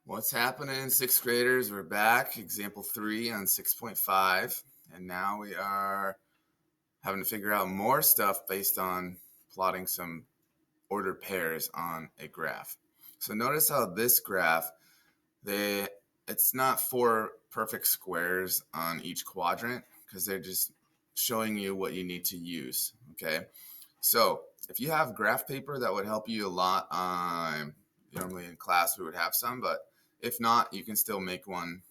What's happening, sixth graders? We're back, example 3 on 6.5, and now we are having to figure out more stuff based on plotting some ordered pairs on a graph. So notice how this graph, it's not 4 perfect squares on each quadrant because they're just showing you what you need to use, okay? So if you have graph paper, that would help you a lot. Normally in class we would have some, but if not, you can still make one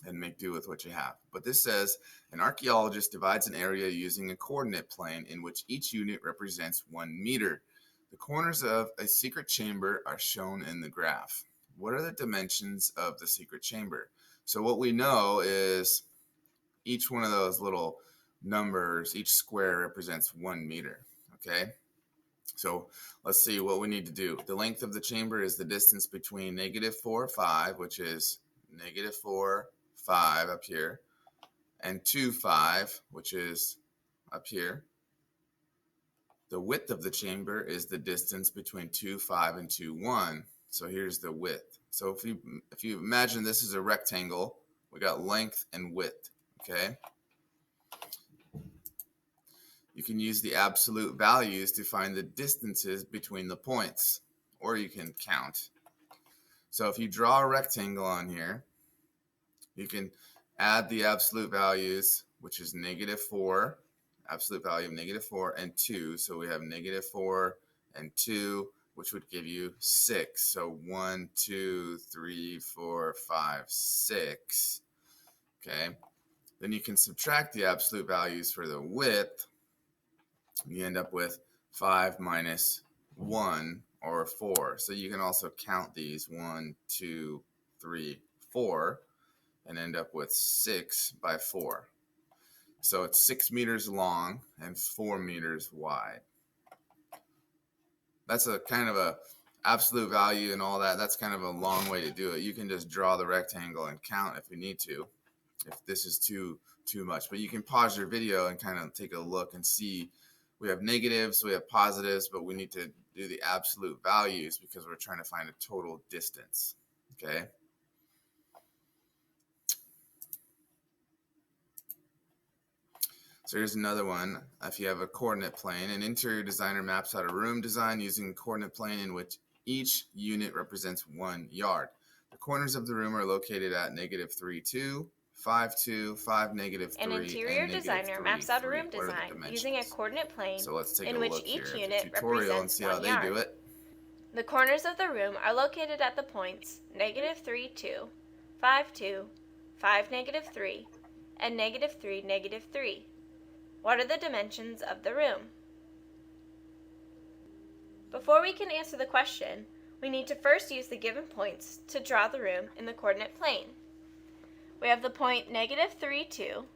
and make do with what you have. But this says an archaeologist divides an area using a coordinate plane in which each unit represents 1 meter. The corners of a secret chamber are shown in the graph. What are the dimensions of the secret chamber? So what we know is each one of those little numbers, each square represents 1 meter, okay? So let's see what we need to do. The length of the chamber is the distance between -4, 5, which is -4, 5 up here, and 2, 5, which is up here. The width of the chamber is the distance between 2, 5, and 2, 1. So here's the width. So if you imagine this is a rectangle, we got length and width, okay? You can use the absolute values to find the distances between the points, or you can count. So if you draw a rectangle on here, you can add the absolute values, which is -4, absolute value of -4 and 2. So we have -4 and 2, which would give you 6. So 1, 2, 3, 4, 5, 6. Okay. Then you can subtract the absolute values for the width. You end up with 5 minus 1, or 4. So you can also count these 1, 2, 3, 4, and end up with 6 by 4. So it's 6 meters long and 4 meters wide. That's a kind of a absolute value and all that. That's kind of a long way to do it. You can just draw the rectangle and count if you need to, if this is too much. But you can pause your video and kind of take a look and see. We have negatives, we have positives, but we need to do the absolute values because we're trying to find a total distance, okay? So here's another one. If you have a coordinate plane, an interior designer maps out a room design using a coordinate plane in which each unit represents 1 yard. The corners of the room are located at -3, 2, 5, 2, 5, An -3, interior and designer -3, maps out a 3. room What are the design using a dimensions? coordinate plane So let's take a in which look each here at the unit tutorial and represents see how 1 they do yard. it. The corners of the room are located at the points -3, 2, 5, 2, 5, -3, and -3, -3. What are the dimensions of the room? Before we can answer the question, we need to first use the given points to draw the room in the coordinate plane. We have the point -3, 2,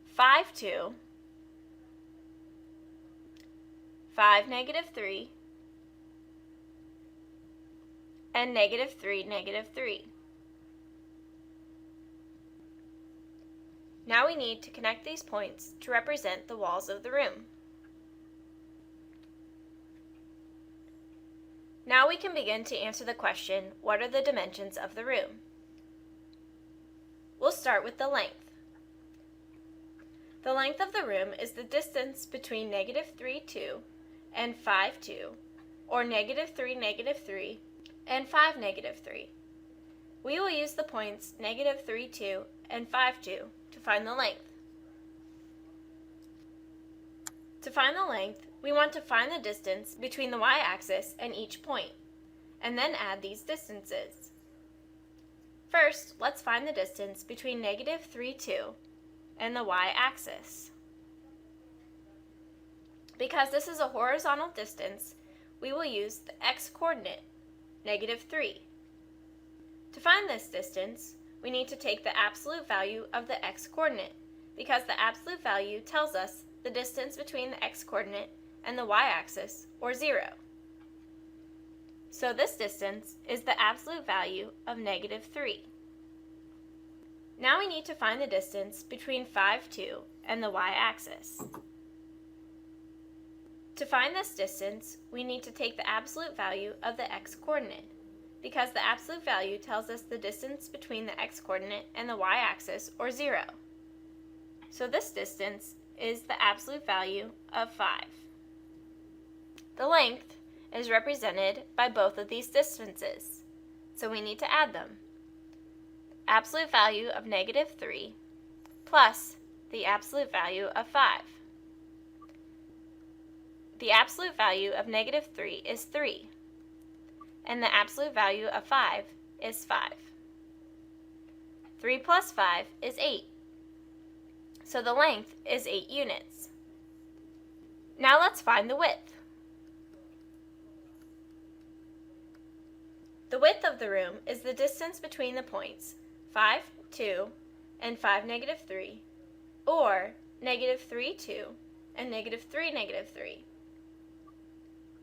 5, 2, 5, -3, and -3, -3. Now we need to connect these points to represent the walls of the room. Now we can begin to answer the question, what are the dimensions of the room? We'll start with the length. The length of the room is the distance between -3, 2 and 5, 2, or -3, -3, and 5, -3. We will use the points -3, 2 and 5, 2 to find the length. To find the length, we want to find the distance between the y-axis and each point, and then add these distances. First, let's find the distance between -3, 2 and the y-axis. Because this is a horizontal distance, we will use the x-coordinate, -3. To find this distance, we need to take the absolute value of the x-coordinate, because the absolute value tells us the distance between the x-coordinate and the y-axis, or 0. So this distance is the absolute value of -3. Now we need to find the distance between 5, 2 and the y-axis. To find this distance, we need to take the absolute value of the x-coordinate, because the absolute value tells us the distance between the x-coordinate and the y-axis, or 0. So this distance is the absolute value of 5. The length is represented by both of these distances, so we need to add them. Absolute value of -3 plus the absolute value of 5. The absolute value of -3 is 3, and the absolute value of 5 is 5. 3 plus 5 is 8, so the length is 8 units. Now let's find the width. The width of the room is the distance between the points 5, 2, and 5, -3, or -3, 2, and -3, -3.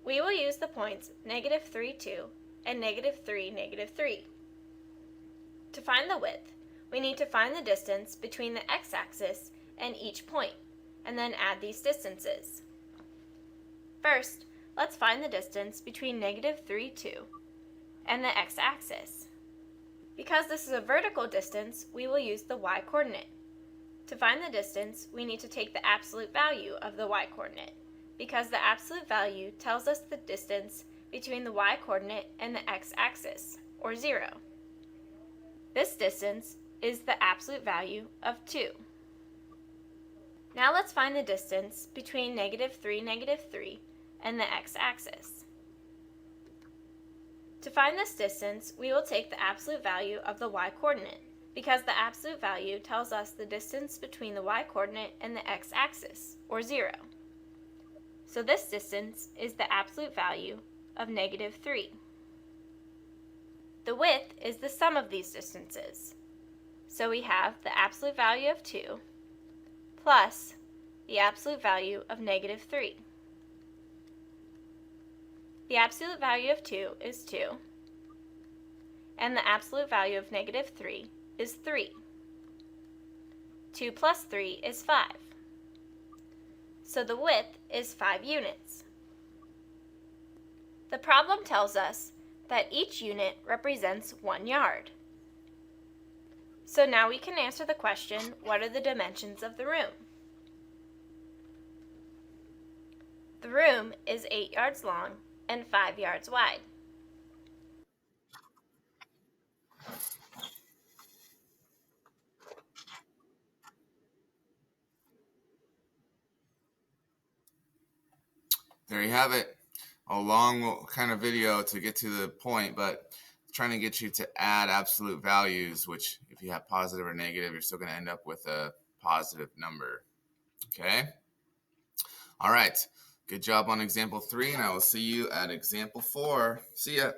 We will use the points -3, 2, and -3, -3. To find the width, we need to find the distance between the x-axis and each point, and then add these distances. First, let's find the distance between -3, 2, and the x-axis. Because this is a vertical distance, we will use the y-coordinate. To find the distance, we need to take the absolute value of the y-coordinate, because the absolute value tells us the distance between the y-coordinate and the x-axis, or 0. This distance is the absolute value of 2. Now let's find the distance between -3, -3 and the x-axis. To find this distance, we will take the absolute value of the y-coordinate, because the absolute value tells us the distance between the y-coordinate and the x-axis, or 0. So this distance is the absolute value of -3. The width is the sum of these distances. So we have the absolute value of 2 plus the absolute value of -3. The absolute value of 2 is 2, and the absolute value of -3 is 3. 2 plus 3 is 5. So the width is 5 units. The problem tells us that each unit represents 1 yard. So now we can answer the question, what are the dimensions of the room? The room is 8 yards long and 5 yards wide. There you have it. A long kind of video to get to the point, but trying to get you to add absolute values, which if you have positive or negative, you're still going to end up with a positive number. Okay? All right. Good job on example 3, and I will see you at example 4. See ya.